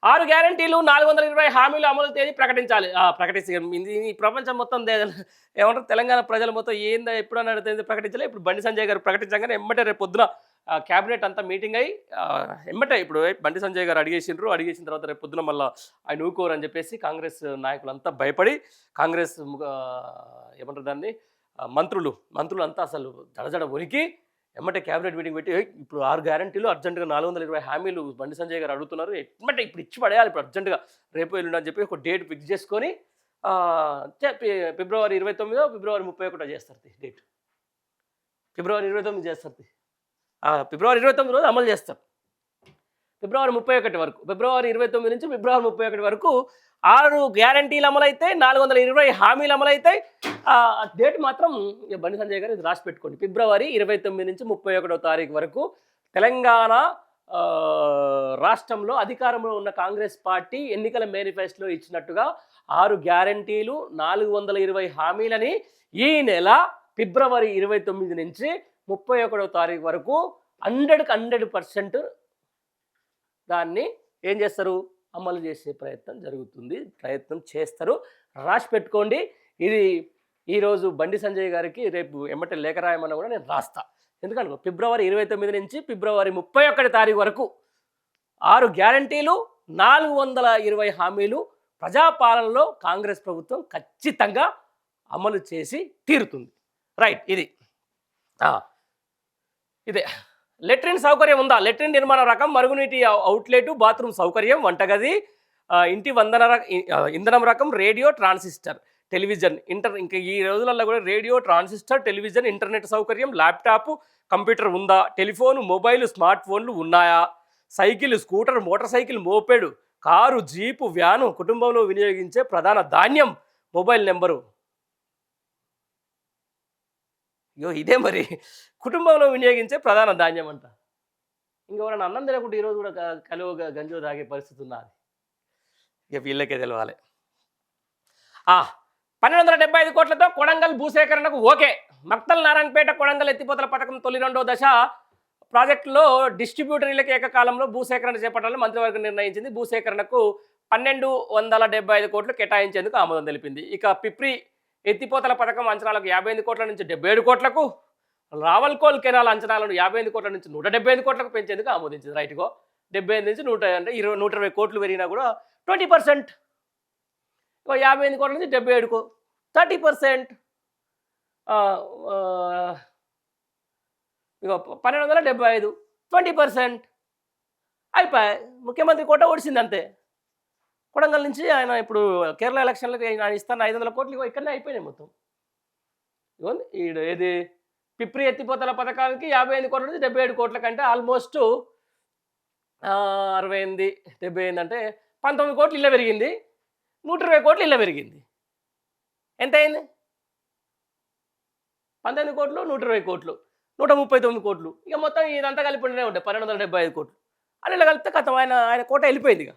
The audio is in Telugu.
6 గ్యారంటీలు 420 హామీలు అమలు తేదీ ప్రకటించాలి. ప్రకటించి ఈ ప్రపంచం మొత్తం ఏమంటారు తెలంగాణ ప్రజలు మొత్తం ఏందా ఎప్పుడన్నా తేదీ ప్రకటించలే. ఇప్పుడు బండి సంజయ్ గారు ప్రకటించగానే ఎమ్మటే రేపు పొద్దున క్యాబినెట్ అంతా మీటింగ్ అయ్యి ఎమ్మటే ఇప్పుడు బండి సంజయ్ గారు అడిగేసిండ్రు. అడిగేసిన తర్వాత రేపు పొద్దున మళ్ళీ ఆయన ఊరుకోరని చెప్పేసి కాంగ్రెస్ నాయకులంతా భయపడి కాంగ్రెస్ ఏమంటారు దాన్ని మంత్రులంతా అసలు దడదడ వణికి ఎమ్మటే క్యాబినెట్ మీటింగ్ పెట్టి ఇప్పుడు 6 గ్యారంటీలు అర్జెంటుగా 420 హామీలు బండి సంజయ్ గారు అడుగుతున్నారు. ఎమ్మటే ఇప్పుడు ఇచ్చి పడేయాలి ఇప్పుడు అర్జెంటుగా రేపు ఎల్లుండి అని చెప్పి ఒక డేట్ ఫిక్స్ చేసుకొని ఫిబ్రవరి 29 ఫిబ్రవరి 31 చేస్తారు డేట్. ఫిబ్రవరి 29 చేస్తారు. ఫిబ్రవరి 29 రోజు అమలు చేస్తారు. ఫిబ్రవరి 31 వరకు ఫిబ్రవరి 29 నుంచి ఫిబ్రవరి 31 వరకు 6 గ్యారంటీలు అమలైతే 420 హామీలు అమలైతాయి. డేట్ మాత్రం బండి సంజయ్ గారు ఇది రాసి పెట్టుకోండి. ఫిబ్రవరి 29 నుంచి 31వ తారీఖు వరకు తెలంగాణ రాష్ట్రంలో అధికారంలో ఉన్న కాంగ్రెస్ పార్టీ ఎన్నికల మేనిఫెస్టోలో ఇచ్చినట్టుగా 6 గ్యారంటీలు 420 హామీలని ఈ నెల ఫిబ్రవరి 29 నుంచి 31వ తారీఖు వరకు 100% దాన్ని ఏం చేస్తారు అమలు చేసే ప్రయత్నం చేస్తారు. రాసి పెట్టుకోండి. ఇది ఈరోజు బండి సంజయ్ గారికి రేపు ఎమ్మటే లేఖ రాయమన్నా కూడా నేను రాస్తా. ఎందుకంటే ఫిబ్రవరి 29 నుంచి ఫిబ్రవరి 31 తారీఖు వరకు 6 గ్యారంటీలు 420 హామీలు ప్రజాపాలనలో కాంగ్రెస్ ప్రభుత్వం ఖచ్చితంగా అమలు చేసి తీరుతుంది. రైట్. ఇదే లెట్రిన్ సౌకర్యం ఉందా? లెట్రిన్ నిర్మాణ రకం, మరుగునీటి అవుట్లెట్, బాత్రూమ్ సౌకర్యం, వంటగది, ఇంటి ఇంధనం రకం, రేడియో, ట్రాన్సిస్టర్, టెలివిజన్, ఇంకా ఈ రోజులలో కూడా రేడియో, ట్రాన్సిస్టర్, టెలివిజన్, ఇంటర్నెట్ సౌకర్యం, ల్యాప్టాప్, కంప్యూటర్ ఉందా? టెలిఫోను, మొబైల్, స్మార్ట్ ఫోన్లు ఉన్నాయా? Cycle, scooter, motorcycle, moped, car, jeep, van, కుటుంబంలో వినియోగించే ప్రధాన ధాన్యం, మొబైల్ నెంబరు. ఇదే మరి కుటుంబంలో వినియోగించే ప్రధాన ధాన్యం అంట. ఇంకెవరైనా అన్నం తినకుండా ఈరోజు కూడా కలువ గంజో తాగే పరిస్థితి ఉన్నది. ఇక వీళ్ళకే తెలవాలి. 1275 కోట్లతో కొడంగల్ భూసేకరణకు ఓకే. మక్తల్ నారాయణపేట కొడంగల్ ఎత్తిపోతల పథకం తొలి 2వ దశ ప్రాజెక్టులో డిస్ట్రిబ్యూటరీలకు ఏకకాలంలో భూసేకరణ చేపట్టాలని మంత్రివర్గం నిర్ణయించింది. భూసేకరణకు 1275 కోట్లు కేటాయించేందుకు ఆమోదం తెలిపింది. ఇక పిప్రి ఎత్తిపోతల పథకం అంచనాలకు 58 కోట్ల నుంచి 77 కోట్లకు, రావల్కోల్ కెనాల్ అంచనాలను 58 కోట్ల నుంచి 175 కోట్లకు పెంచేందుకు ఆమోదించింది. రైట్గో 75 నుంచి 100 అంటే 120 కోట్లు పెరిగినా కూడా 20%. 58 కోట్ల నుంచి 77కు 30%. 1275 20% అయిపోయాయి. ముఖ్యమంత్రి కోట ఓడిసింది అంతే. కొడంగల్ నుంచి ఆయన ఇప్పుడు కేరళ ఎలక్షన్లకు ఆయన ఇస్తాను 500 కోట్లు ఇక్కడనే అయిపోయినాయి మొత్తం. ఇదిగోండి ఏది పిప్రి ఎత్తిపోతల పథకానికి 58 కోట్ల నుంచి 77 కోట్ల కంటే ఆల్మోస్ట్ 68 78 అంటే 19 కోట్లు ఇళ్ళ పెరిగింది. 120 కోట్లు ఇళ్ళ పెరిగింది. ఎంత అయింది? 19 కోట్లు 120 కోట్లు 139 కోట్లు. ఇక మొత్తం ఇదంతా కలిపి ఉంటాయి 1275 కోట్లు. అని ఇలా కలిపితే కథం ఆయన కోట వెళ్ళిపోయింది. ఇక